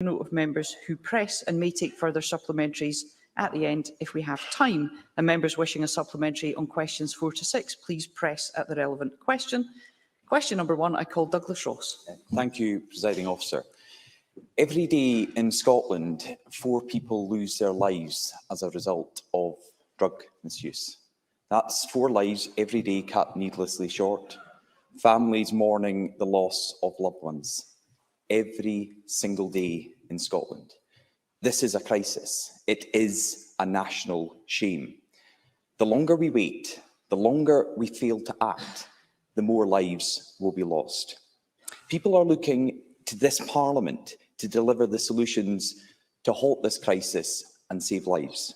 note of members who press and may take further supplementaries at the end if we have time. And members wishing a supplementary on questions 4 to 6, please press at the relevant question. Question number 1, I call Douglas Ross. Thank you, Presiding Officer. Every day in Scotland, 4 people lose their lives as a result of drug misuse. That's 4 lives every day cut needlessly short. Families mourning the loss of loved ones every single day in Scotland. This is a crisis. It is a national shame. The longer we wait, the longer we fail to act, the more lives will be lost. People are looking to this Parliament to deliver the solutions to halt this crisis and save lives.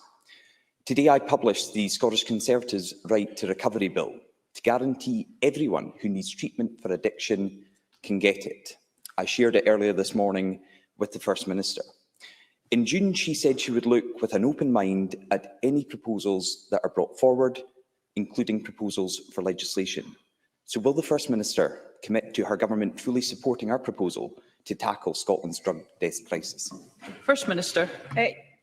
Today I published the Scottish Conservatives' Right to Recovery Bill to guarantee everyone who needs treatment for addiction can get it. I shared it earlier this morning with the First Minister. In June, she said she would look with an open mind at any proposals that are brought forward, including proposals for legislation. So will the First Minister commit to her government fully supporting our proposal to tackle Scotland's drug death crisis? First Minister.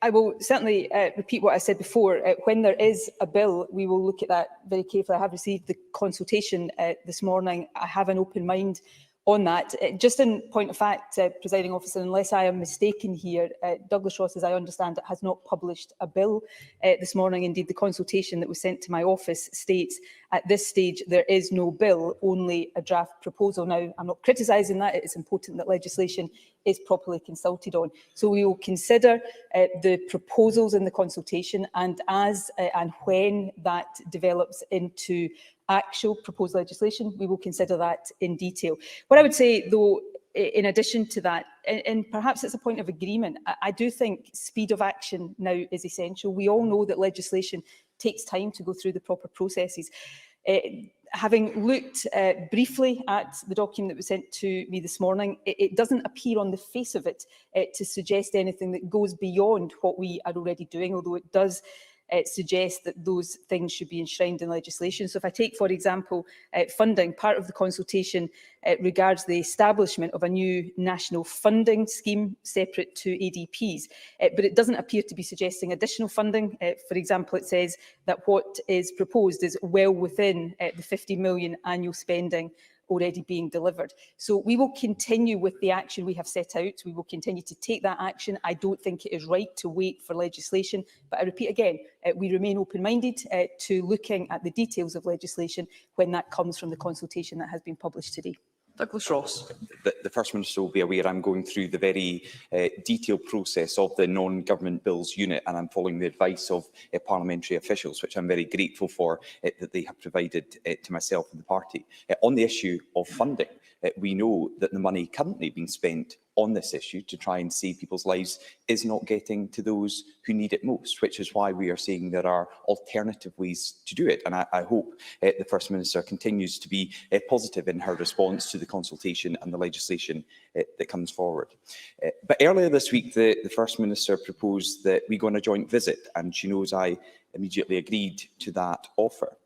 I will certainly repeat what I said before. When there is a bill, we will look at that very carefully. I have received the consultation this morning. I have an open mind on that. Just in point of fact, Presiding Officer, unless I am mistaken here, Douglas Ross, as I understand it, has not published a bill this morning. Indeed, the consultation that was sent to my office states at this stage there is no bill, only a draft proposal. Now, I'm not criticising that. It's important that legislation is properly consulted on. So we will consider the proposals in the consultation, and as and when that develops into actual proposed legislation, we will consider that in detail. What I would say, though, in addition to that, and perhaps it's a point of agreement, I do think speed of action now is essential. We all know that legislation takes time to go through the proper processes. Having looked briefly at the document that was sent to me this morning, it doesn't appear on the face of it to suggest anything that goes beyond what we are already doing, although it does suggest that those things should be enshrined in legislation. So if I take, for example, funding, part of the consultation regards the establishment of a new national funding scheme separate to ADPs, but it doesn't appear to be suggesting additional funding. For example, it says that what is proposed is well within the 50 million annual spending already being delivered. So we will continue with the action we have set out. We will continue to take that action. I don't think it is right to wait for legislation, but I repeat again, we remain open-minded to looking at the details of legislation when that comes from the consultation that has been published today. Douglas Ross. The First Minister will be aware I'm going through the very detailed process of the non-government bills unit, and I'm following the advice of parliamentary officials, which I'm very grateful for that they have provided to myself and the party. On the issue of funding, we know that the money currently being spent on this issue to try and save people's lives is not getting to those who need it most, which is why we are saying there are alternative ways to do it. And I hope the First Minister continues to be positive in her response to the consultation and the legislation that comes forward. But earlier this week, the First Minister proposed that we go on a joint visit, and she knows I immediately agreed to that offer.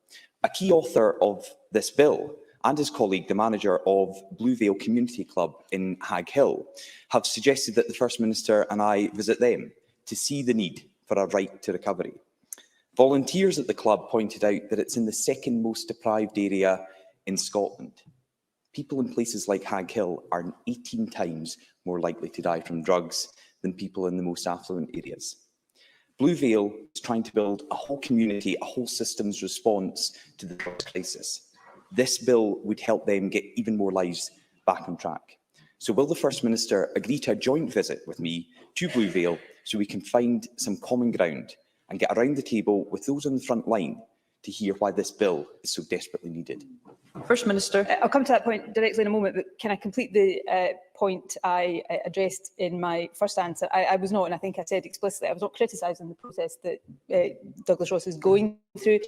A key author of this bill and his colleague, the manager of Blue Vale Community Club in Hag Hill, have suggested that the First Minister and I visit them to see the need for a right to recovery. Volunteers at the club pointed out that it's in the second most deprived area in Scotland. People in places like Hag Hill are 18 times more likely to die from drugs than people in the most affluent areas. Blue Vale is trying to build a whole community, a whole system's response to the drugs crisis. This bill would help them get even more lives back on track. So will the First Minister agree to a joint visit with me to Blue Vale so we can find some common ground and get around the table with those on the front line to hear why this bill is so desperately needed? First Minister. I'll come to that point directly in a moment, but can I complete the point I addressed in my first answer? I was not, and I think I said explicitly, I was not criticising the process that Douglas Ross is going through.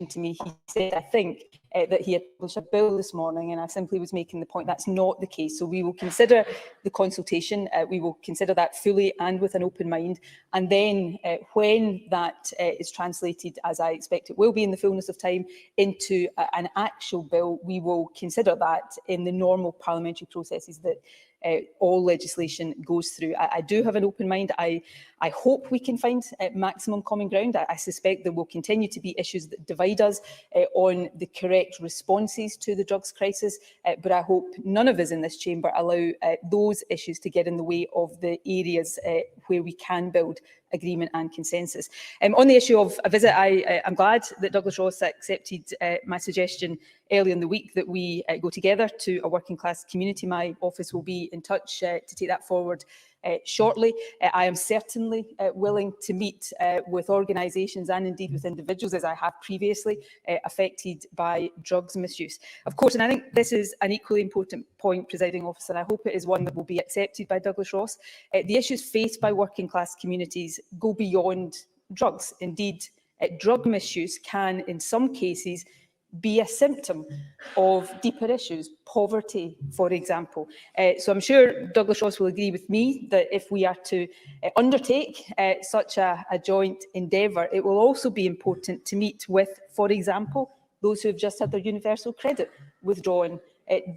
To me, he said, I think, that he had published a bill this morning, and I simply was making the point that's not the case. So we will consider the consultation, we will consider that fully and with an open mind, and then when that is translated, as I expect it will be in the fullness of time, into an actual bill, we will consider that in the normal parliamentary processes that all legislation goes through. I do have an open mind. I hope we can find maximum common ground. I suspect there will continue to be issues that divide us on the correct responses to the drugs crisis, but I hope none of us in this chamber allow those issues to get in the way of the areas where we can build agreement and consensus. On the issue of a visit, I'm glad that Douglas Ross accepted my suggestion earlier in the week that we go together to a working class community. My office will be in touch to take that forward shortly. I am certainly willing to meet with organisations and indeed with individuals, as I have previously, affected by drugs misuse. Of course, and I think this is an equally important point, Presiding Officer, and I hope it is one that will be accepted by Douglas Ross. The issues faced by working class communities go beyond drugs. Indeed, drug misuse can, in some cases, be a symptom of deeper issues, poverty, for example. So I'm sure Douglas Ross will agree with me that if we are to undertake such a joint endeavour, it will also be important to meet with, for example, those who have just had their universal credit withdrawn,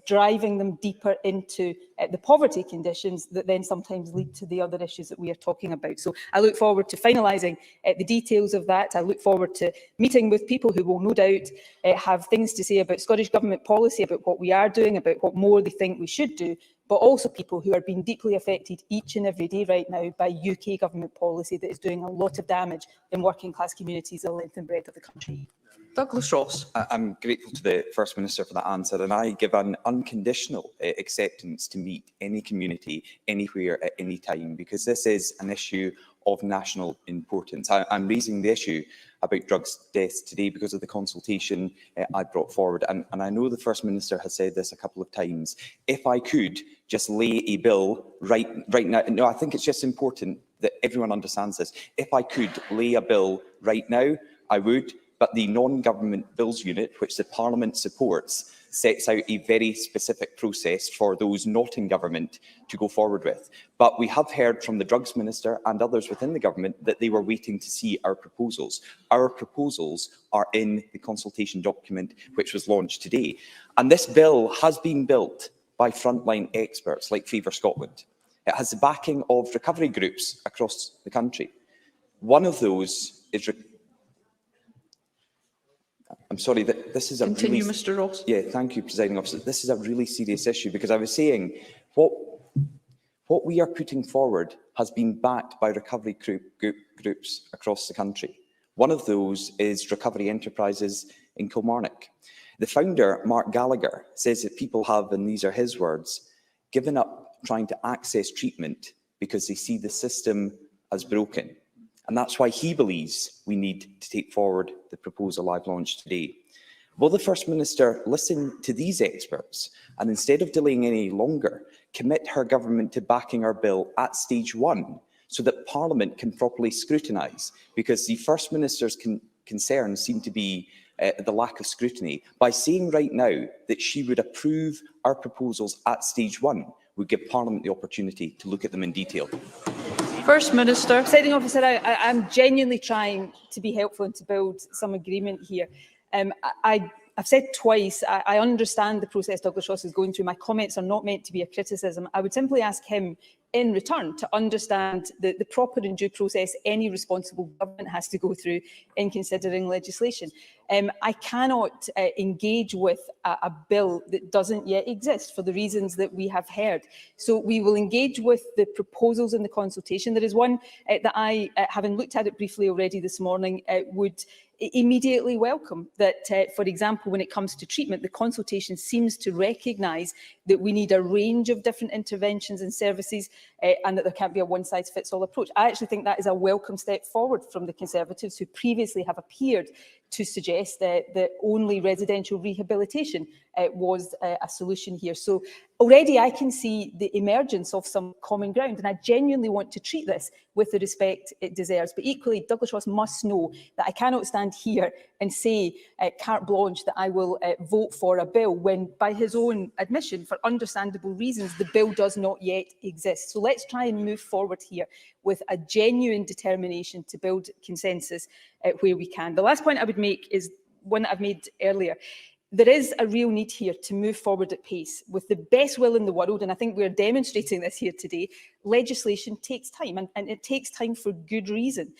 driving them deeper into the poverty conditions that then sometimes lead to the other issues that we are talking about. So I look forward to finalising the details of that. I look forward to meeting with people who will no doubt have things to say about Scottish Government policy, about what we are doing, about what more they think we should do, but also people who are being deeply affected each and every day right now by UK Government policy that is doing a lot of damage in working class communities the length and breadth of the country. Douglas Ross. I'm grateful to the First Minister for that answer, and I give an unconditional acceptance to meet any community, anywhere, at any time, because this is an issue of national importance. I'm raising the issue about drugs deaths today because of the consultation I brought forward, and I know the First Minister has said this a couple of times. If I could just lay a bill right now, no, I think it's just important that everyone understands this. If I could lay a bill right now, I would. But the non-government bills unit, which the Parliament supports, sets out a very specific process for those not in government to go forward with. But we have heard from the Drugs Minister and others within the government that they were waiting to see our proposals. Our proposals are in the consultation document which was launched today. And this bill has been built by frontline experts like Favour Scotland. It has the backing of recovery groups across the country. One of those is... I'm sorry, this is a Continue, really... Mr Ross. Yeah, thank you, Presiding Officer. This is a really serious issue because I was saying what we are putting forward has been backed by recovery groups across the country. One of those is Recovery Enterprises in Kilmarnock. The founder, Mark Gallagher, says that people have, and these are his words, given up trying to access treatment because they see the system as broken. And that's why he believes we need to take forward the proposal I've launched today. Will the First Minister listen to these experts and, instead of delaying any longer, commit her government to backing our bill at stage 1 so that Parliament can properly scrutinise? Because the First Minister's concerns seem to be the lack of scrutiny. By saying right now that she would approve our proposals at stage 1 would give Parliament the opportunity to look at them in detail. First Minister. Presiding Officer, I'm genuinely trying to be helpful and to build some agreement here. I've said twice, I understand the process Douglas Ross is going through. My comments are not meant to be a criticism. I would simply ask him in return to understand the proper and due process any responsible government has to go through in considering legislation. I cannot engage with a bill that doesn't yet exist for the reasons that we have heard. So we will engage with the proposals in the consultation. There is one that I, having looked at it briefly already this morning, would immediately welcome that, for example, when it comes to treatment, the consultation seems to recognise that we need a range of different interventions and services and that there can't be a one-size-fits-all approach. I actually think that is a welcome step forward from the Conservatives, who previously have appeared to suggest that only residential rehabilitation was a solution here. So already I can see the emergence of some common ground, and I genuinely want to treat this with the respect it deserves. But equally, Douglas Ross must know that I cannot stand here and say carte blanche that I will vote for a bill when, by his own admission, for understandable reasons, the bill does not yet exist. So let's try and move forward here with a genuine determination to build consensus where we can. The last point I would make is one that I've made earlier. there is a real need here to move forward at pace with the best will in the world, and I think we're demonstrating this here today. Legislation takes time, and it takes time for good reason.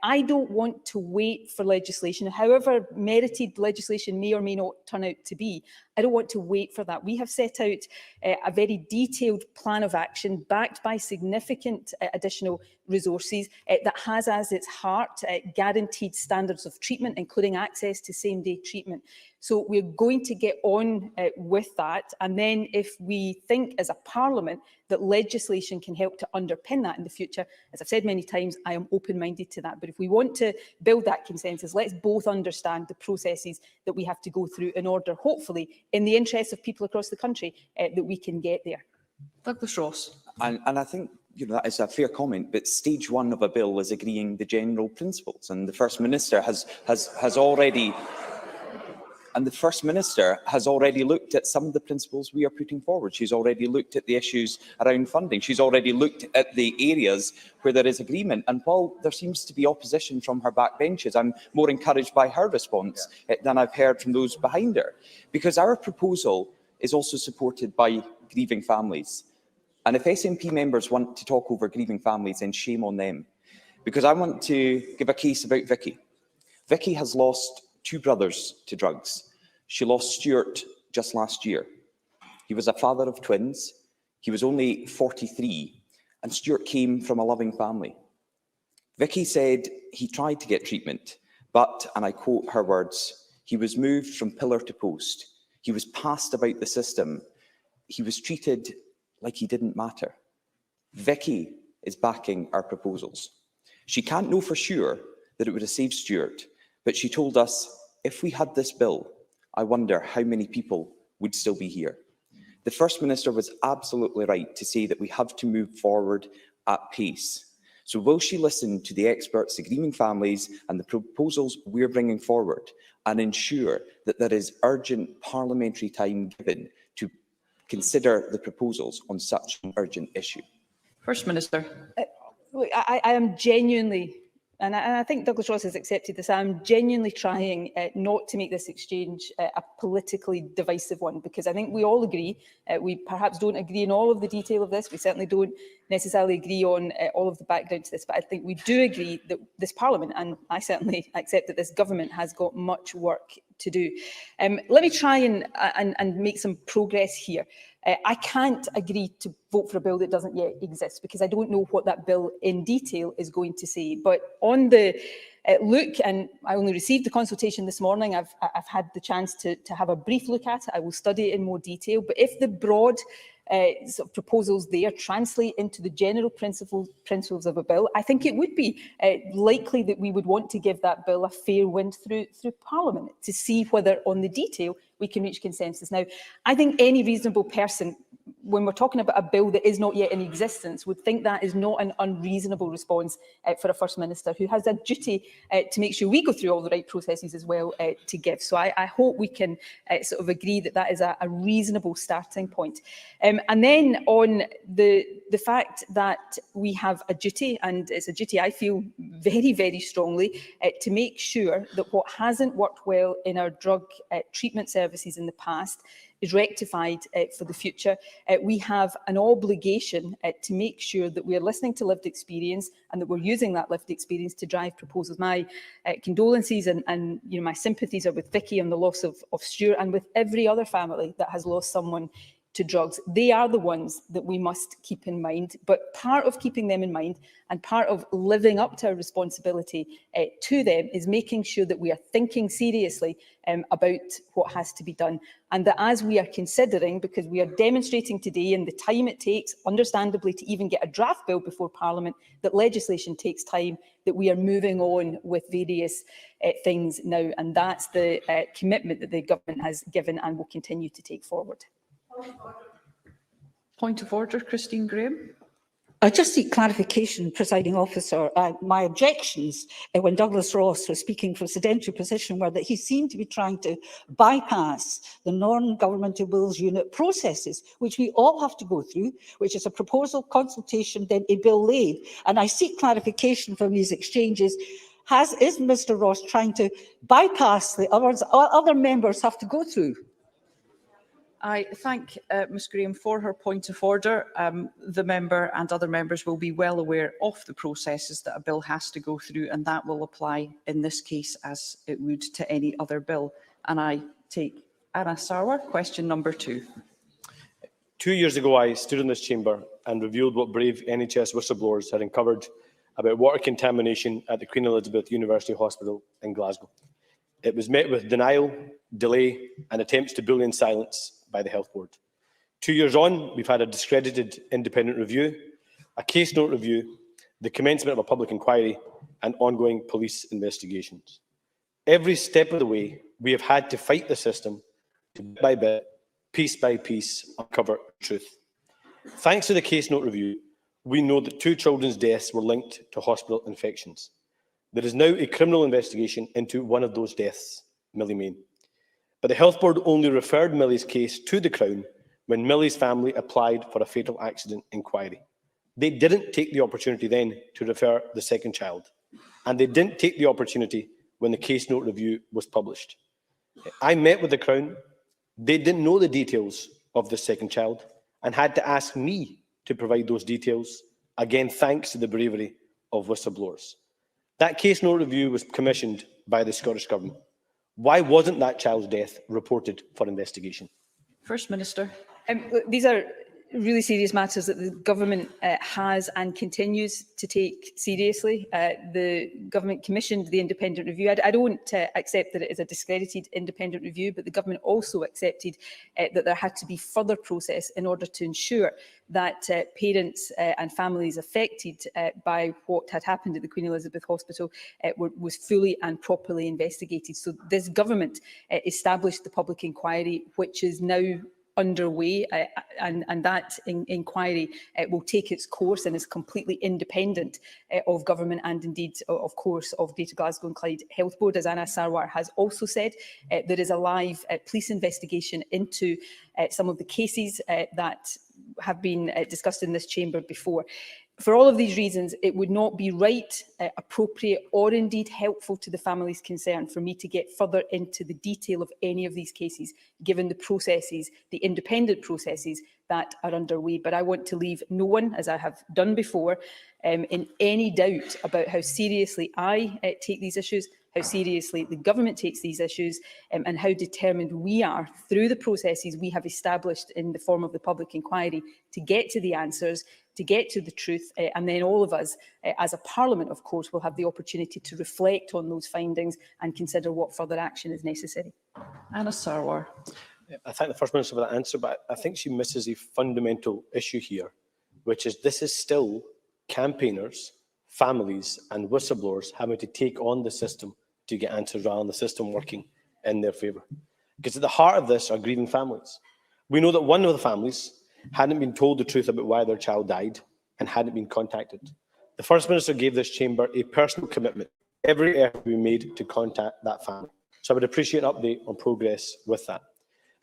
I don't want to wait for legislation, however merited legislation may or may not turn out to be. I don't want to wait for that. We have set out a very detailed plan of action backed by significant additional resources that has as its heart guaranteed standards of treatment, including access to same-day treatment. So we're going to get on with that. And then if we think as a parliament that legislation can help to underpin that in the future, as I've said many times, I am open-minded to that. But if we want to build that consensus, let's both understand the processes that we have to go through in order, hopefully, in the interests of people across the country, that we can get there. Douglas Ross. And I think that is a fair comment, but stage one of a bill is agreeing the general principles, and the First Minister has already looked at some of the principles we are putting forward. She's already looked at the issues around funding. She's already looked at the areas where there is agreement. And while there seems to be opposition from her backbenches, I'm more encouraged by her response than I've heard from those behind her, because our proposal is also supported by grieving families. And if SNP members want to talk over grieving families, then shame on them. Because I want to give a case about Vicky. Vicky has lost 2 brothers to drugs. She lost Stuart just last year. He was a father of twins. He was only 43, and Stuart came from a loving family. Vicky said he tried to get treatment, but, and I quote her words, he was moved from pillar to post. He was passed about the system. He was treated like he didn't matter. Vicky is backing our proposals. She can't know for sure that it would have saved Stuart, but she told us, if we had this bill, I wonder how many people would still be here. The First Minister was absolutely right to say that we have to move forward at pace. So will she listen to the experts, the grieving families, and the proposals we're bringing forward, and ensure that there is urgent parliamentary time given to consider the proposals on such an urgent issue? First Minister. Look, I am genuinely, and I think Douglas Ross has accepted this, I'm genuinely trying not to make this exchange a politically divisive one, because I think we all agree, we perhaps don't agree in all of the detail of this, we certainly don't necessarily agree on all of the background to this, but I think we do agree that this Parliament, and I certainly accept that this government, has got much work to do. Let me try and make some progress here. I can't agree to vote for a bill that doesn't yet exist, because I don't know what that bill in detail is going to say. But on the look, and I only received the consultation this morning, I've had the chance to have a brief look at it. I will study it in more detail. But if the broad sort of proposals there translate into the general principles of a bill, I think it would be likely that we would want to give that bill a fair wind through Parliament to see whether on the detail we can reach consensus. Now, I think any reasonable person, when we're talking about a bill that is not yet in existence, would think that is not an unreasonable response for a First Minister who has a duty to make sure we go through all the right processes as well to give. So I hope we can sort of agree that that is a reasonable starting point. And then on the fact that we have a duty, and it's a duty I feel very, very strongly, to make sure that what hasn't worked well in our drug treatment services in the past is rectified for the future. We have an obligation to make sure that we are listening to lived experience and that we're using that lived experience to drive proposals. My condolences and my sympathies are with Vicky on the loss of Stuart, and with every other family that has lost someone to drugs. They are the ones that we must keep in mind. But part of keeping them in mind and part of living up to our responsibility to them is making sure that we are thinking seriously about what has to be done. And that as we are considering, because we are demonstrating today in the time it takes, understandably, to even get a draft bill before Parliament, that legislation takes time, that we are moving on with various things now. And that's the commitment that the government has given and will continue to take forward. Point of order, Christine Graham. I just seek clarification, Presiding Officer. My objections when Douglas Ross was speaking from a sedentary position were that he seemed to be trying to bypass the non-governmental wills unit processes, which we all have to go through, which is a proposal, consultation, then a bill laid. And I seek clarification from these exchanges. Is Mr Ross trying to bypass the other members have to go through? I thank Ms Graham for her point of order. The member and other members will be well aware of the processes that a bill has to go through, and that will apply in this case as it would to any other bill. And I take Anna Sarwar, question number 2. 2 years ago, I stood in this chamber and revealed what brave NHS whistleblowers had uncovered about water contamination at the Queen Elizabeth University Hospital in Glasgow. It was met with denial, delay and attempts to bully in silence by the Health Board. 2 years on, we've had a discredited independent review, a case note review, the commencement of a public inquiry and ongoing police investigations. Every step of the way, we have had to fight the system to bit by bit, piece by piece, uncover the truth. Thanks to the case note review, we know that 2 children's deaths were linked to hospital infections. There is now a criminal investigation into one of those deaths, Millie Main. But the Health Board only referred Millie's case to the Crown when Millie's family applied for a fatal accident inquiry. They didn't take the opportunity then to refer the second child, and they didn't take the opportunity when the case note review was published. I met with the Crown. They didn't know the details of the second child and had to ask me to provide those details, again thanks to the bravery of whistleblowers. That case note review was commissioned by the Scottish Government. Why wasn't that child's death reported for investigation? First Minister. These are really serious matters that the government has and continues to take seriously. The government commissioned the independent review. I don't accept that it is a discredited independent review, but the government also accepted that there had to be further process in order to ensure that parents and families affected by what had happened at the Queen Elizabeth Hospital was fully and properly investigated. So this government established the public inquiry, which is now underway, and that inquiry will take its course and is completely independent of government and indeed, of course, of Greater Glasgow and Clyde Health Board. As Anna Sarwar has also said, there is a live police investigation into some of the cases that have been discussed in this chamber before. For all of these reasons, it would not be right, appropriate or indeed helpful to the families concerned for me to get further into the detail of any of these cases, given the processes, the independent processes that are underway. But I want to leave no one, as I have done before, in any doubt about how seriously I take these issues, how seriously the government takes these issues, and how determined we are through the processes we have established in the form of the public inquiry to get to the answers, to get to the truth, and then all of us as a parliament, of course, will have the opportunity to reflect on those findings and consider what further action is necessary. Anna Sarwar. I thank the First Minister for that answer, but I think she misses a fundamental issue here, which is this is still campaigners, families and whistleblowers having to take on the system to get answers rather than the system working in their favour. Because at the heart of this are grieving families. We know that one of the families hadn't been told the truth about why their child died and hadn't been contacted. The First Minister gave this chamber a personal commitment, every effort we made to contact that family. So I would appreciate an update on progress with that.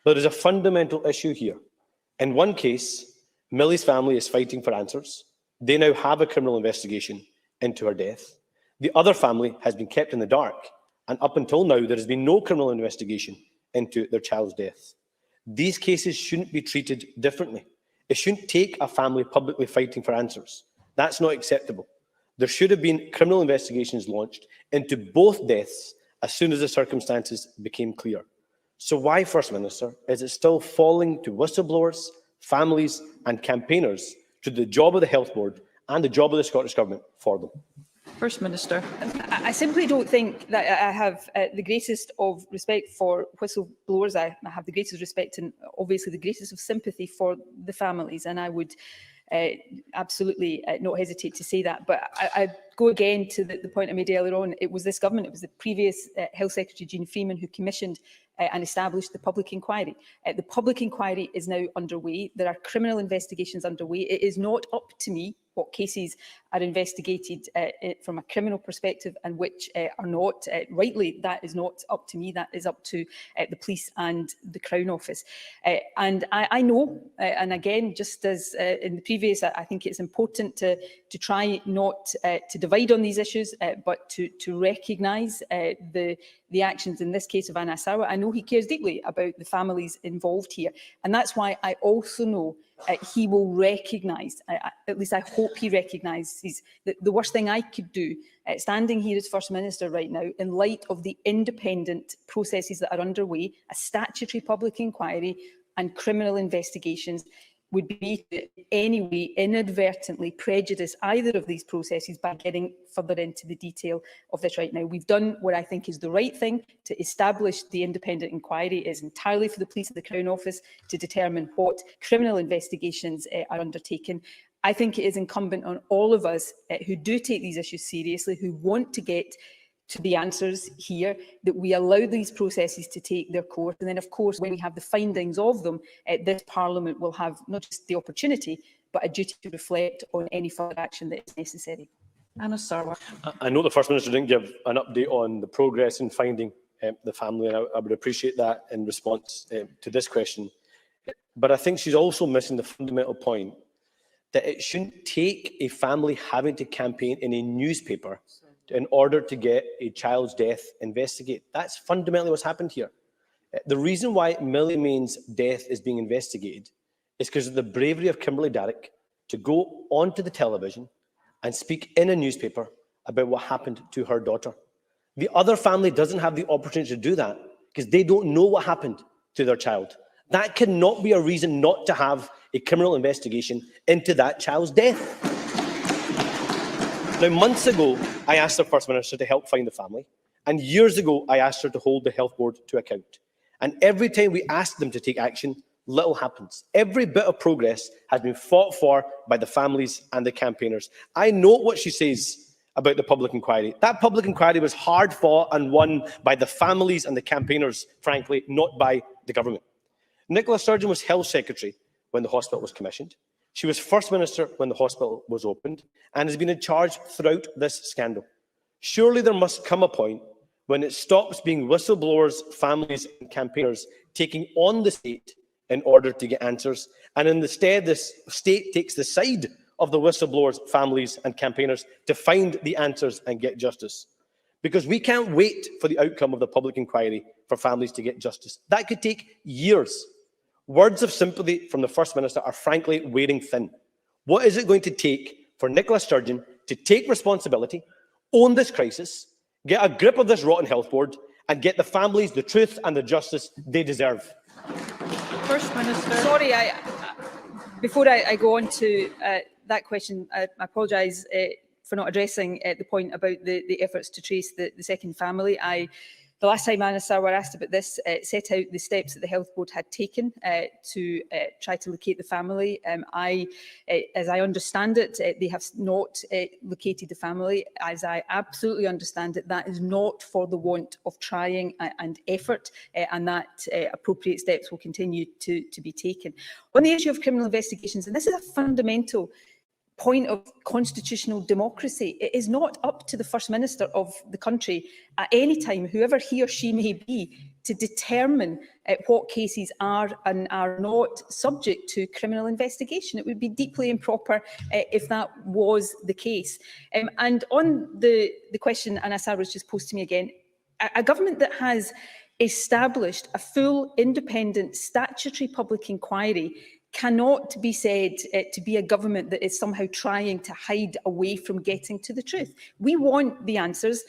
But there's a fundamental issue here. In one case, Millie's family is fighting for answers. They now have a criminal investigation into her death. The other family has been kept in the dark, and up until now, there has been no criminal investigation into their child's death. These cases shouldn't be treated differently. It shouldn't take a family publicly fighting for answers. That's not acceptable. There should have been criminal investigations launched into both deaths as soon as the circumstances became clear. So why, First Minister, is it still falling to whistleblowers, families and campaigners to do the job of the Health Board and the job of the Scottish Government for them? First Minister. I simply don't think that I have the greatest of respect for whistleblowers. I have the greatest respect and obviously the greatest of sympathy for the families, and I would absolutely not hesitate to say that. But I go again to the point I made earlier on. It was this government, it was the previous Health Secretary, Jean Freeman, who commissioned and established the public inquiry. The public inquiry is now underway. There are criminal investigations underway. It is not up to me what cases are investigated from a criminal perspective and which are not. Rightly, that is not up to me, that is up to the police and the Crown Office. And I know, and again, just as in the previous, I think it's important to try not to divide on these issues, but to recognise the actions in this case of Anna Sarwar. I know he cares deeply about the families involved here, and that's why I also know he will recognise, at least I hope he recognises, that the worst thing I could do, standing here as First Minister right now, in light of the independent processes that are underway, a statutory public inquiry and criminal investigations, would be to in any way inadvertently prejudice either of these processes by getting further into the detail of this right now. We've done what I think is the right thing to establish the independent inquiry. It is entirely for the police and the Crown Office to determine what criminal investigations are undertaken. I think it is incumbent on all of us who do take these issues seriously, who want to get to the answers here, that we allow these processes to take their course. And then, of course, when we have the findings of them, this Parliament will have not just the opportunity, but a duty to reflect on any further action that is necessary. Anna Sarwar. I know the First Minister didn't give an update on the progress in finding the family, and I would appreciate that in response to this question. But I think she's also missing the fundamental point that it shouldn't take a family having to campaign in a newspaper in order to get a child's death investigated. That's fundamentally what's happened here. The reason why Millie Main's death is being investigated is because of the bravery of Kimberly Darroch to go onto the television and speak in a newspaper about what happened to her daughter. The other family doesn't have the opportunity to do that because they don't know what happened to their child. That cannot be a reason not to have a criminal investigation into that child's death. Now, months ago, I asked the First Minister to help find the family, and years ago, I asked her to hold the Health Board to account. And every time we asked them to take action, little happens. Every bit of progress has been fought for by the families and the campaigners. I know what she says about the public inquiry. That public inquiry was hard fought and won by the families and the campaigners, frankly, not by the government. Nicola Sturgeon was Health Secretary when the hospital was commissioned. She was First Minister when the hospital was opened and has been in charge throughout this scandal. Surely there must come a point when it stops being whistleblowers, families and campaigners taking on the state in order to get answers, and instead the state takes the side of the whistleblowers, families and campaigners to find the answers and get justice. Because we can't wait for the outcome of the public inquiry for families to get justice. That could take years. Words of sympathy from the First Minister are frankly wearing thin. What is it going to take for Nicola Sturgeon to take responsibility, own this crisis, get a grip of this rotten health board, and get the families the truth and the justice they deserve? First Minister. Sorry, before I go on to that question, I apologise for not addressing the point about the efforts to trace the second family. The last time Anna Sarwar asked about this, set out the steps that the Health Board had taken to try to locate the family. As I understand it, they have not located the family. As I absolutely understand it, that is not for the want of trying and effort, and that appropriate steps will continue to be taken. On the issue of criminal investigations, and this is a fundamental point of constitutional democracy. It is not up to the First Minister of the country at any time, whoever he or she may be, to determine what cases are and are not subject to criminal investigation. It would be deeply improper if that was the case. And on the question Anna Sarwar has just posed to me again, a government that has established a full independent statutory public inquiry cannot be said to be a government that is somehow trying to hide away from getting to the truth. We want the answers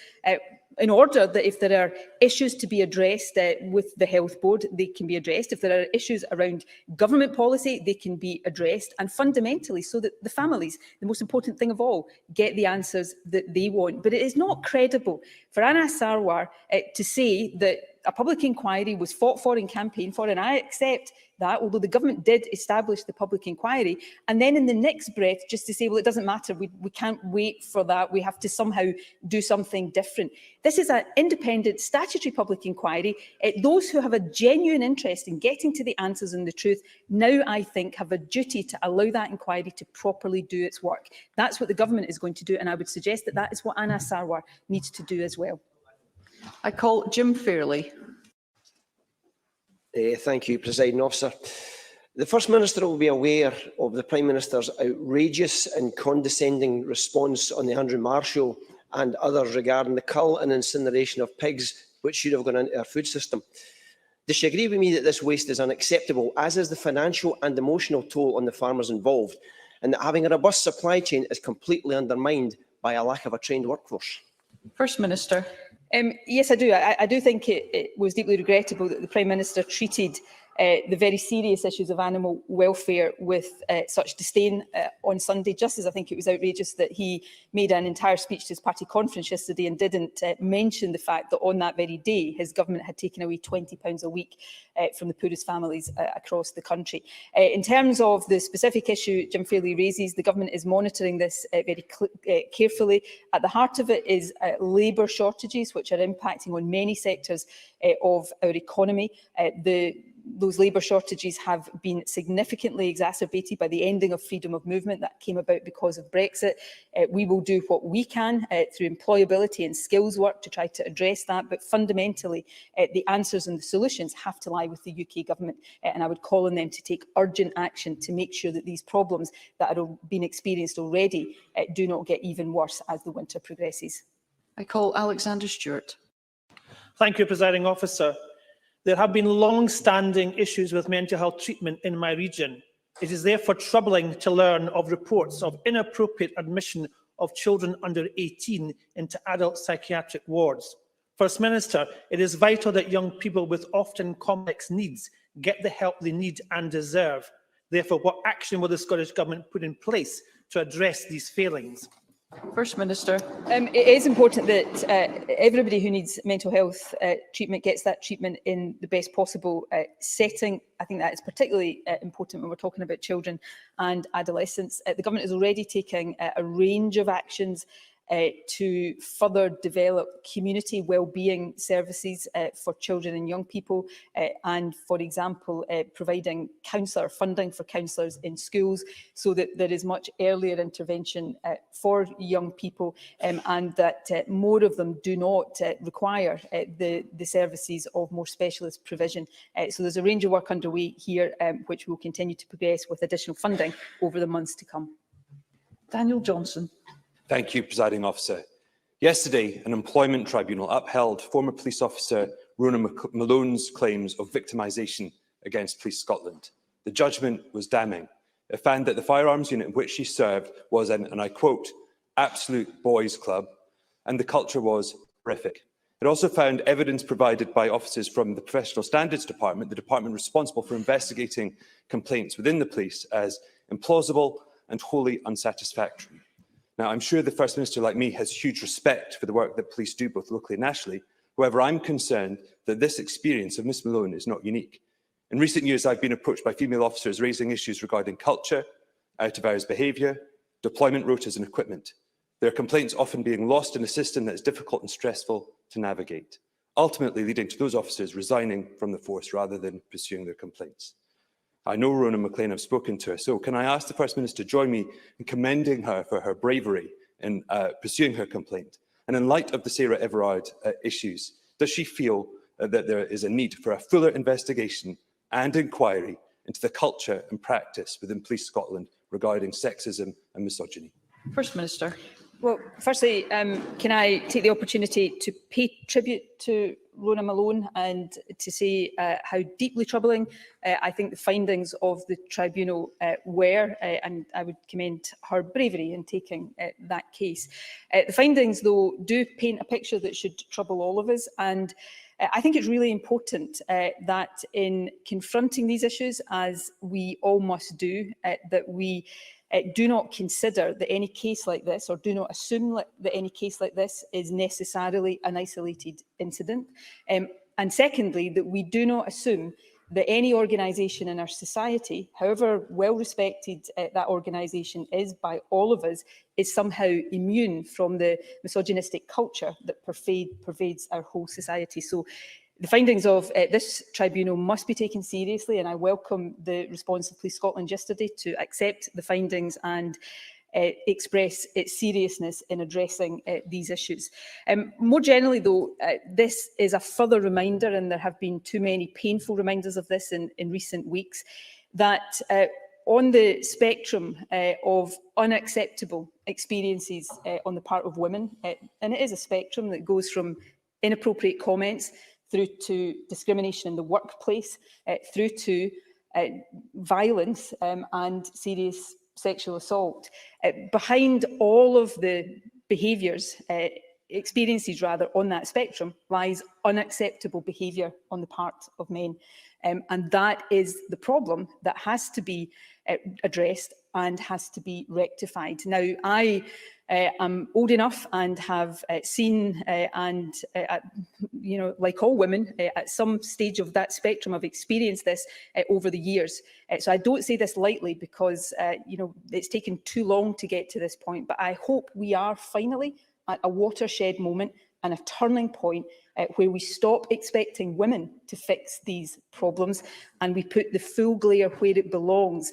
in order that if there are issues to be addressed with the Health Board, they can be addressed. If there are issues around government policy, they can be addressed. And fundamentally, so that the families, the most important thing of all, get the answers that they want. But it is not credible for Anna Sarwar to say that a public inquiry was fought for and campaigned for, and I accept that, although the government did establish the public inquiry, and then in the next breath just to say, well, it doesn't matter, we can't wait for that, we have to somehow do something different. This is an independent statutory public inquiry. Those who have a genuine interest in getting to the answers and the truth now, I think, have a duty to allow that inquiry to properly do its work. That's what the government is going to do, and I would suggest that that is what Anna Sarwar needs to do as well. I call Jim Fairley. Thank you, Presiding Officer. The First Minister will be aware of the Prime Minister's outrageous and condescending response on the 100 Mar show and others regarding the cull and incineration of pigs, which should have gone into our food system. Does she agree with me that this waste is unacceptable, as is the financial and emotional toll on the farmers involved, and that having a robust supply chain is completely undermined by a lack of a trained workforce? First Minister. Yes, I do. I do think it was deeply regrettable that the Prime Minister treated the very serious issues of animal welfare with such disdain on Sunday, just as I think it was outrageous that he made an entire speech to his party conference yesterday and didn't mention the fact that on that very day his government had taken away £20 a week from the poorest families across the country. In terms of the specific issue Jim Fairley raises, the government is monitoring this very carefully. At the heart of it is labour shortages, which are impacting on many sectors of our economy. Those labour shortages have been significantly exacerbated by the ending of freedom of movement that came about because of Brexit. We will do what we can through employability and skills work to try to address that, but fundamentally the answers and the solutions have to lie with the UK government, and I would call on them to take urgent action to make sure that these problems that are being experienced already do not get even worse as the winter progresses. I call Alexander Stewart. Thank you, Presiding Officer. There have been long-standing issues with mental health treatment in my region. It is therefore troubling to learn of reports of inappropriate admission of children under 18 into adult psychiatric wards. First Minister, it is vital that young people with often complex needs get the help they need and deserve. Therefore, what action will the Scottish Government put in place to address these failings? First Minister. It is important that everybody who needs mental health treatment gets that treatment in the best possible setting. I think that is particularly important when we're talking about children and adolescents. The government is already taking a range of actions to further develop community wellbeing services for children and young people, and, for example, providing funding for counsellors in schools so that there is much earlier intervention for young people, and that more of them do not require the services of more specialist provision. So there's a range of work underway here, which will continue to progress with additional funding over the months to come. Daniel Johnson. Thank you, Presiding Officer. Yesterday, an employment tribunal upheld former police officer Rona Malone's claims of victimisation against Police Scotland. The judgment was damning. It found that the firearms unit in which she served was an, and I quote, absolute boys' club, and the culture was horrific. It also found evidence provided by officers from the Professional Standards Department, the department responsible for investigating complaints within the police, as implausible and wholly unsatisfactory. Now, I'm sure the First Minister, like me, has huge respect for the work that police do, both locally and nationally. However, I'm concerned that this experience of Ms Malone is not unique. In recent years, I've been approached by female officers raising issues regarding culture, out-of-hours behaviour, deployment rotas and equipment. Their complaints often being lost in a system that is difficult and stressful to navigate, ultimately leading to those officers resigning from the force rather than pursuing their complaints. I know Rona McLean, I've spoken to her, so can I ask the First Minister to join me in commending her for her bravery in pursuing her complaint? And in light of the Sarah Everard issues, does she feel that there is a need for a fuller investigation and inquiry into the culture and practice within Police Scotland regarding sexism and misogyny? First Minister. Well, firstly, can I take the opportunity to pay tribute to Rona Malone and to say how deeply troubling I think the findings of the tribunal were, and I would commend her bravery in taking that case. The findings, though, do paint a picture that should trouble all of us, and I think it's really important that in confronting these issues, as we all must do, that we do not consider that any case like this, or do not assume that any case like this is necessarily an isolated incident. And secondly, that we do not assume that any organisation in our society, however well respected that organisation is by all of us, is somehow immune from the misogynistic culture that pervades our whole society. So the findings of this tribunal must be taken seriously, and I welcome the response of Police Scotland yesterday to accept the findings and express its seriousness in addressing these issues. More generally, though, this is a further reminder, and there have been too many painful reminders of this in recent weeks, that on the spectrum of unacceptable experiences on the part of women, and it is a spectrum that goes from inappropriate comments through to discrimination in the workplace, through to violence and serious sexual assault. Behind all of the behaviours, experiences rather, on that spectrum lies unacceptable behaviour on the part of men. And that is the problem that has to be addressed and has to be rectified. Now, I am old enough and have seen you know, like all women, at some stage of that spectrum, I've experienced this over the years. So I don't say this lightly because, you know, it's taken too long to get to this point, but I hope we are finally at a watershed moment and a turning point where we stop expecting women to fix these problems and we put the full glare where it belongs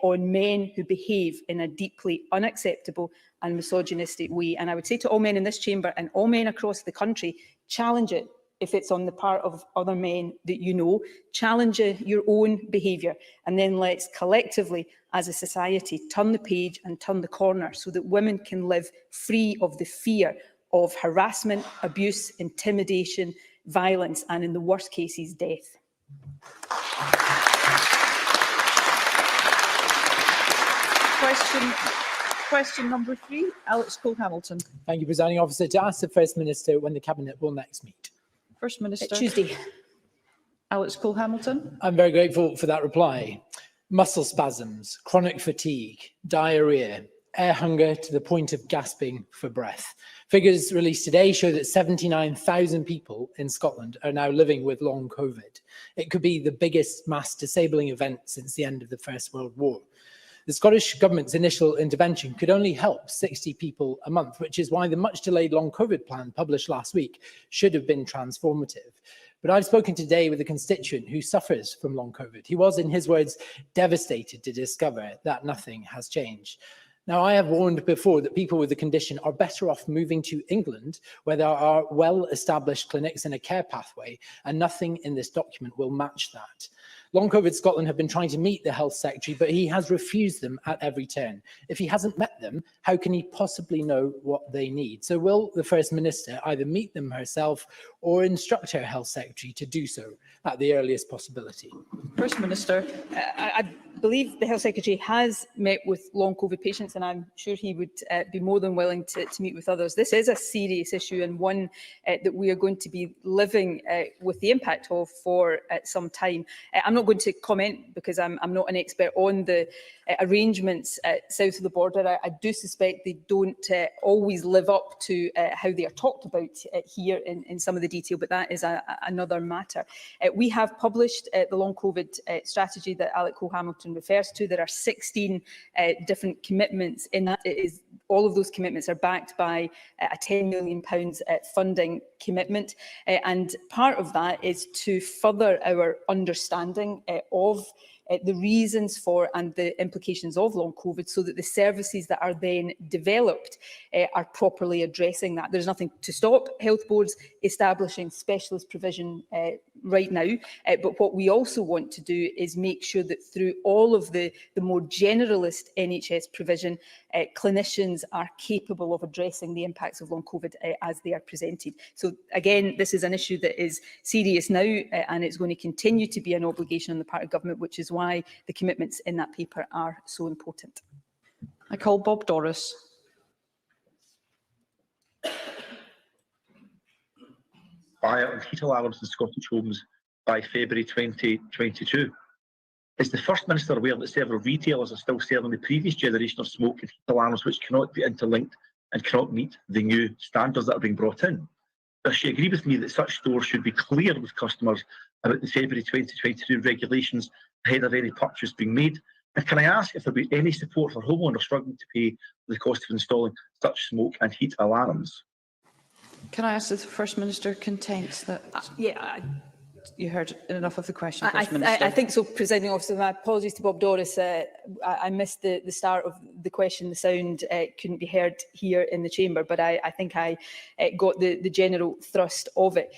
on men who behave in a deeply unacceptable and misogynistic way. And I would say to all men in this chamber and all men across the country, challenge it if it's on the part of other men that you know, challenge your own behaviour, and then let's collectively as a society turn the page and turn the corner so that women can live free of the fear of harassment, abuse, intimidation, violence, and in the worst cases, death. Question number 3, Alex Cole-Hamilton. Thank you, Presiding Officer. To ask the First Minister when the Cabinet will next meet. First Minister. Tuesday. Alex Cole-Hamilton. I'm very grateful for that reply. Muscle spasms, chronic fatigue, diarrhoea, air hunger to the point of gasping for breath. Figures released today show that 79,000 people in Scotland are now living with long COVID. It could be the biggest mass disabling event since the end of the First World War. The Scottish Government's initial intervention could only help 60 people a month, which is why the much delayed long COVID plan published last week should have been transformative. But I've spoken today with a constituent who suffers from long COVID. He was, in his words, devastated to discover that nothing has changed. Now, I have warned before that people with the condition are better off moving to England, where there are well-established clinics and a care pathway, and nothing in this document will match that. Long COVID Scotland have been trying to meet the Health Secretary, but he has refused them at every turn. If he hasn't met them, how can he possibly know what they need? So will the First Minister either meet them herself or instruct her Health Secretary to do so at the earliest possibility? First Minister. I believe the Health Secretary has met with long COVID patients, and I'm sure he would be more than willing to meet with others. This is a serious issue and one that we are going to be living with the impact of for some time. I'm not going to comment because I'm not an expert on the arrangements south of the border. I do suspect they don't always live up to how they are talked about here in some of the detail, but that is another matter. We have published the long COVID strategy that Alex Cole-Hamilton refers to. There are 16 different commitments in that. All of those commitments are backed by a £10 million funding commitment. And part of that is to further our understanding of the reasons for and the implications of long COVID so that the services that are then developed are properly addressing that. There's nothing to stop health boards establishing specialist provision right now, but what we also want to do is make sure that through all of the more generalist NHS provision, clinicians are capable of addressing the impacts of long COVID as they are presented. So again, this is an issue that is serious now and it's going to continue to be an obligation on the part of government, which is why the commitments in that paper are so important. I call Bob Doris. Buyout of heat allowance in Scottish homes by February 2022. Is the First Minister aware that several retailers are still selling the previous generation of smoke and heat alarms which cannot be interlinked and cannot meet the new standards that are being brought in? Does she agree with me that such stores should be clear with customers about the February 2022 regulations ahead of any purchase being made? And can I ask if there will be any support for homeowners struggling to pay for the cost of installing such smoke and heat alarms? Can I ask if the First Minister contents that you heard enough of the question, First Minister? I think so, Presiding Officer. My apologies to Bob Doris. I missed the start of the question. The sound couldn't be heard here in the chamber, but I think I got the general thrust of it.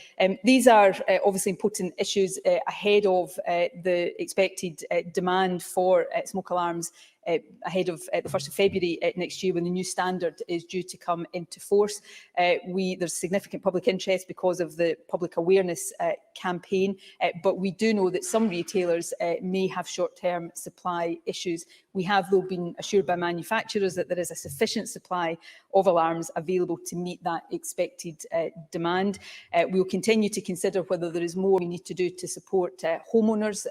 These are obviously important issues ahead of the expected demand for smoke alarms ahead of the 1st of February next year, when the new standard is due to come into force. There's significant public interest because of the public awareness campaign, but we do know that some retailers may have short-term supply issues. We have, though, been assured by manufacturers that there is a sufficient supply of alarms available to meet that expected demand. We will continue to consider whether there is more we need to do to support homeowners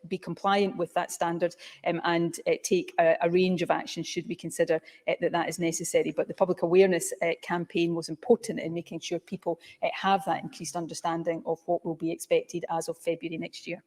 be compliant with that standard and take a range of actions should we consider that is necessary. But the public awareness campaign was important in making sure people have that increased understanding of what will be expected as of February next year.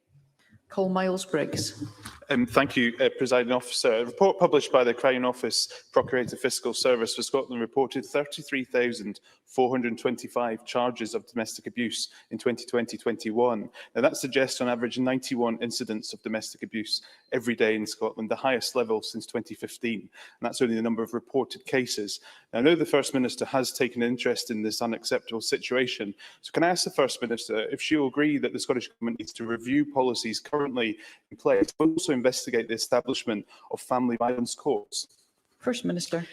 Call Miles Briggs. Thank you, Presiding Officer. A report published by the Crown Office Procurator Fiscal Service for Scotland reported 33,425 charges of domestic abuse in 2020-21. Now, that suggests on average 91 incidents of domestic abuse every day in Scotland, the highest level since 2015. And that's only the number of reported cases. Now, I know the First Minister has taken an interest in this unacceptable situation. So can I ask the First Minister if she will agree that the Scottish Government needs to review policies currently in place, but also investigate the establishment of family violence courts? First Minister.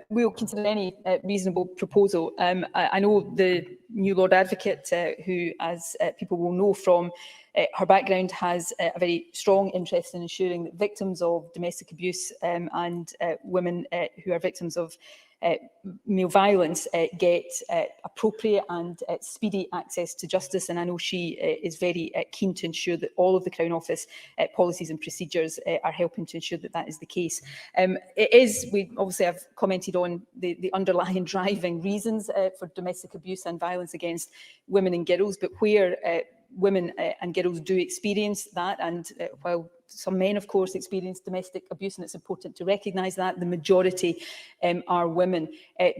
We will consider any reasonable proposal. I know the new Lord Advocate, who, as people will know from her background, has a very strong interest in ensuring that victims of domestic abuse and women who are victims of male violence get appropriate and speedy access to justice, and I know she is very keen to ensure that all of the Crown Office policies and procedures are helping to ensure that that is the case. We obviously have commented on the underlying driving reasons for domestic abuse and violence against women and girls, but where women and girls do experience that, and while some men, of course, experience domestic abuse, and it's important to recognise that the majority are women,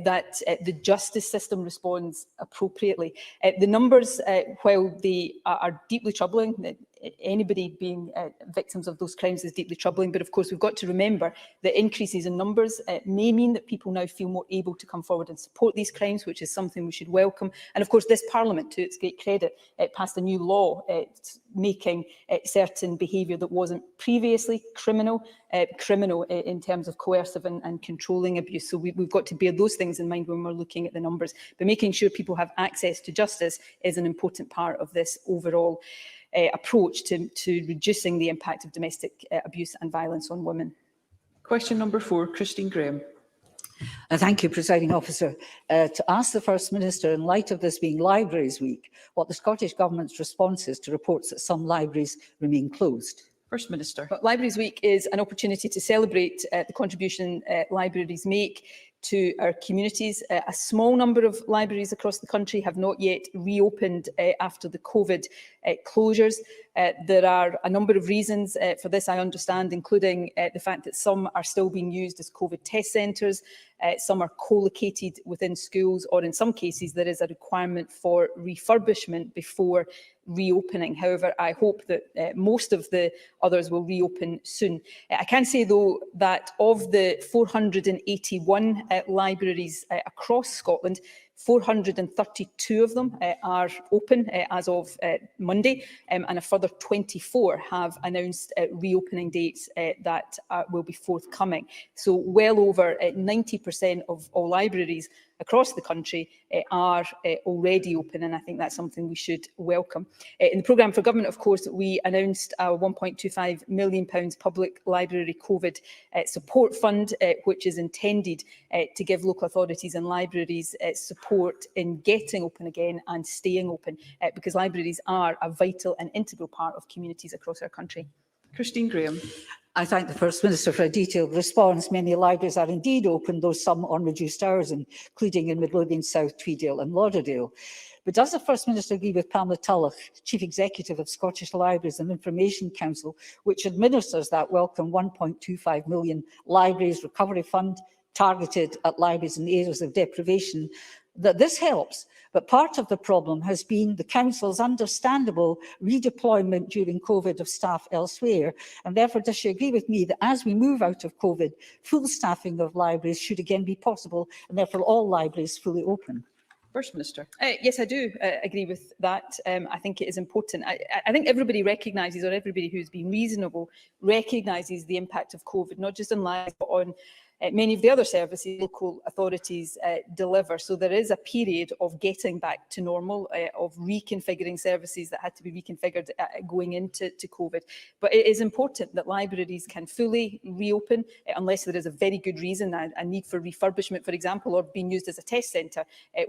that the justice system responds appropriately. The numbers, while they are deeply troubling, anybody being victims of those crimes is deeply troubling, but of course we've got to remember that increases in numbers may mean that people now feel more able to come forward and support these crimes, which is something we should welcome. And of course this Parliament, to its great credit, passed a new law making certain behaviour that wasn't previously criminal in terms of coercive and controlling abuse. So we've got to bear those things in mind when we're looking at the numbers. But making sure people have access to justice is an important part of this overall approach to reducing the impact of domestic abuse and violence on women. Question number 4, Christine Graham. Thank you, Presiding Officer. To ask the First Minister, in light of this being Libraries Week, what the Scottish Government's response is to reports that some libraries remain closed. First Minister. But Libraries Week is an opportunity to celebrate the contribution libraries make to our communities. A small number of libraries across the country have not yet reopened after the COVID closures. There are a number of reasons for this, I understand, including the fact that some are still being used as COVID test centres, some are co-located within schools, or in some cases there is a requirement for refurbishment before reopening. However, I hope that most of the others will reopen soon. I can say, though, that of the 481 libraries across Scotland, 432 of them are open as of Monday, and a further 24 have announced reopening dates that will be forthcoming. So well over 90% of all libraries across the country are already open, and I think that's something we should welcome. In the programme for government, of course, we announced a £1.25 million public library COVID support fund, which is intended to give local authorities and libraries support in getting open again and staying open, because libraries are a vital and integral part of communities across our country. Christine Graham. I thank the First Minister for a detailed response. Many libraries are indeed open, though some on reduced hours, including in Midlothian, South Tweedale and Lauderdale. But does the First Minister agree with Pamela Tulloch, Chief Executive of Scottish Libraries and Information Council, which administers that welcome £1.25 million Libraries Recovery Fund targeted at libraries in areas of deprivation, that this helps? But part of the problem has been the Council's understandable redeployment during COVID of staff elsewhere. And therefore, does she agree with me that as we move out of COVID, full staffing of libraries should again be possible, and therefore all libraries fully open? First Minister. Yes, I do agree with that. I think it is important. I think everybody recognises, or everybody who's been reasonable, recognises the impact of COVID, not just on lives, but on many of the other services local authorities deliver. So there is a period of getting back to normal, of reconfiguring services that had to be reconfigured going into COVID. But it is important that libraries can fully reopen unless there is a very good reason, a need for refurbishment, for example, or being used as a test centre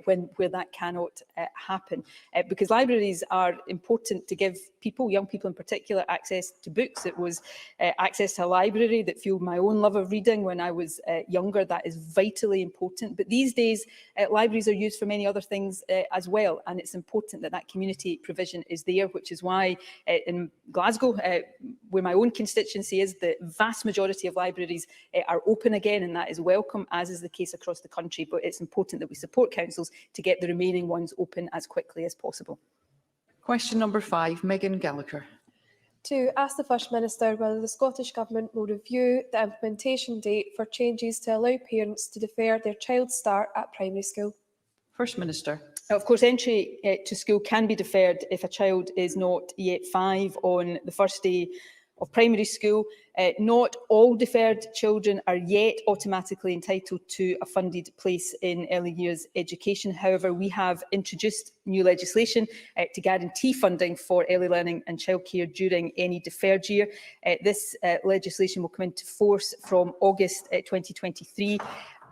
where that cannot happen. Because libraries are important to give people, young people in particular, access to books. It was access to a library that fueled my own love of reading when I was younger. That is vitally important. But these days, libraries are used for many other things as well. And it's important that that community provision is there, which is why in Glasgow, where my own constituency is, the vast majority of libraries are open again, and that is welcome, as is the case across the country. But it's important that we support councils to get the remaining ones open as quickly as possible. Question number 5, Megan Gallagher. To ask the First Minister whether the Scottish Government will review the implementation date for changes to allow parents to defer their child's start at primary school. First Minister. Of course, entry to school can be deferred if a child is not yet 5 on the first day of primary school. Not all deferred children are yet automatically entitled to a funded place in early years education. However, we have introduced new legislation to guarantee funding for early learning and childcare during any deferred year. This legislation will come into force from August 2023.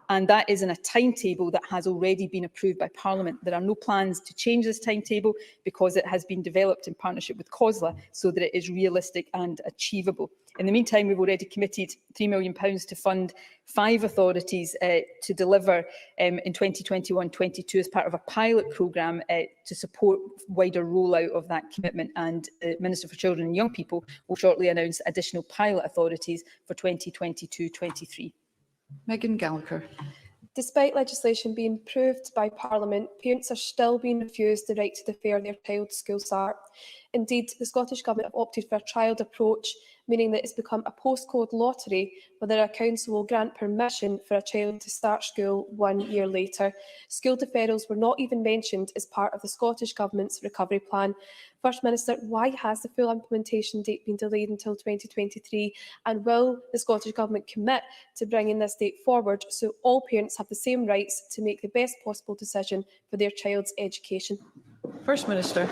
And that is in a timetable that has already been approved by Parliament. There are no plans to change this timetable because it has been developed in partnership with COSLA so that it is realistic and achievable. In the meantime, we've already committed £3 million to fund 5 authorities to deliver in 2021-22 as part of a pilot programme to support wider rollout of that commitment. And the Minister for Children and Young People will shortly announce additional pilot authorities for 2022-23. Megan Gallagher. Despite legislation being approved by Parliament, parents are still being refused the right to defer their child's school start. Indeed, the Scottish Government have opted for a trialled approach, meaning that it's become a postcode lottery whether a council will grant permission for a child to start school 1 year later. School deferrals were not even mentioned as part of the Scottish Government's recovery plan. First Minister, why has the full implementation date been delayed until 2023? And will the Scottish Government commit to bringing this date forward so all parents have the same rights to make the best possible decision for their child's education? First Minister.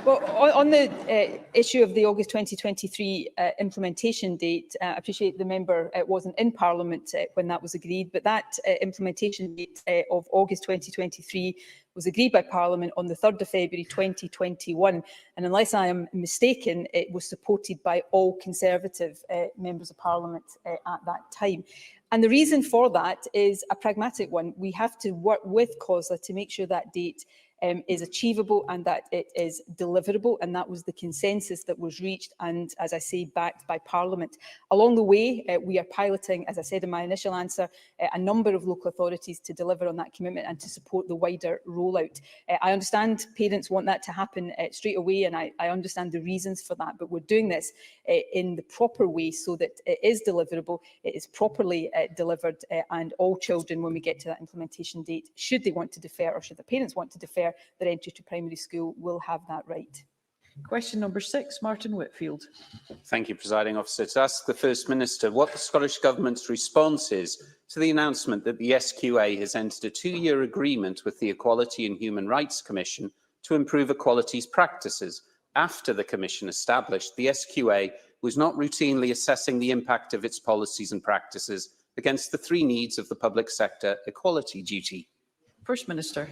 Well, on the issue of the August 2023 implementation date, I appreciate the member wasn't in Parliament when that was agreed, but that implementation date of August 2023 was agreed by Parliament on the 3rd of February 2021. And unless I am mistaken, it was supported by all Conservative members of Parliament at that time. And the reason for that is a pragmatic one. We have to work with COSLA to make sure that date is achievable and that it is deliverable, and that was the consensus that was reached and, as I say, backed by Parliament. Along the way, we are piloting, as I said in my initial answer, a number of local authorities to deliver on that commitment and to support the wider rollout. I understand parents want that to happen straight away, and I understand the reasons for that, but we're doing this in the proper way so that it is deliverable, it is properly delivered, and all children, when we get to that implementation date, should they want to defer or should the parents want to defer their entry to primary school, will have that right. Question number 6, Martin Whitfield. Thank you, Presiding Officer. To ask the First Minister what the Scottish Government's response is to the announcement that the SQA has entered a 2-year agreement with the Equality and Human Rights Commission to improve equalities practices. After the Commission established, the SQA was not routinely assessing the impact of its policies and practices against the 3 needs of the public sector equality duty. First Minister.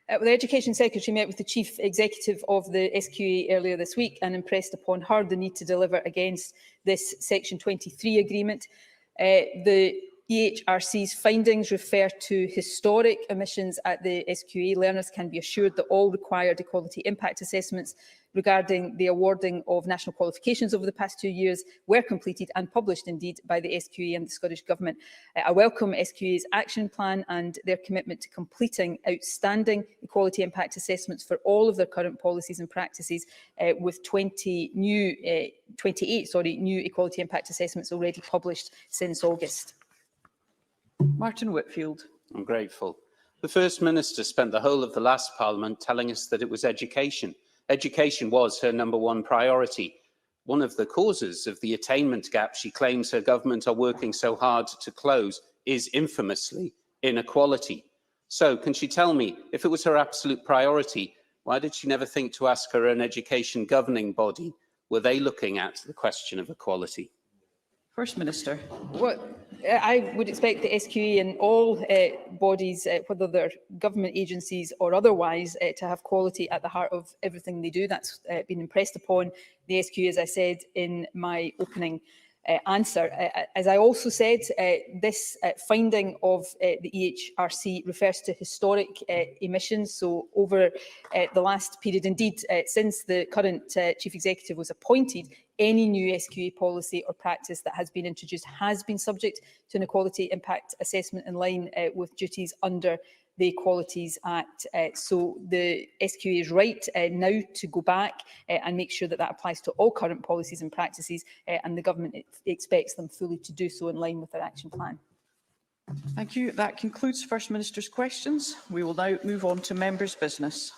Well, the Education Secretary met with the Chief Executive of the SQA earlier this week and impressed upon her the need to deliver against this Section 23 agreement. The EHRC's findings refer to historic emissions at the SQA. Learners can be assured that all required equality impact assessments regarding the awarding of national qualifications over the past 2 years were completed and published indeed by the SQA and the Scottish Government. I welcome SQA's action plan and their commitment to completing outstanding equality impact assessments for all of their current policies and practices, with 28 new equality impact assessments already published since August. Martin Whitfield. I'm grateful. The First Minister spent the whole of the last Parliament telling us that it was education. Education was her #1 priority. One of the causes of the attainment gap she claims her government are working so hard to close is infamously inequality. So can she tell me, if it was her absolute priority, why did she never think to ask her own education governing body? Were they looking at the question of equality? First Minister. Well, I would expect the SQA and all bodies, whether they're government agencies or otherwise, to have quality at the heart of everything they do. That's been impressed upon the SQA, as I said in my opening answer. As I also said, this finding of the EHRC refers to historic emissions. So over the last period, indeed, since the current Chief Executive was appointed, any new SQA policy or practice that has been introduced has been subject to an equality impact assessment in line with duties under the Equalities Act. So the SQA is right now to go back and make sure that that applies to all current policies and practices, and the Government expects them fully to do so in line with their action plan. Thank you. That concludes First Minister's questions. We will now move on to members' business.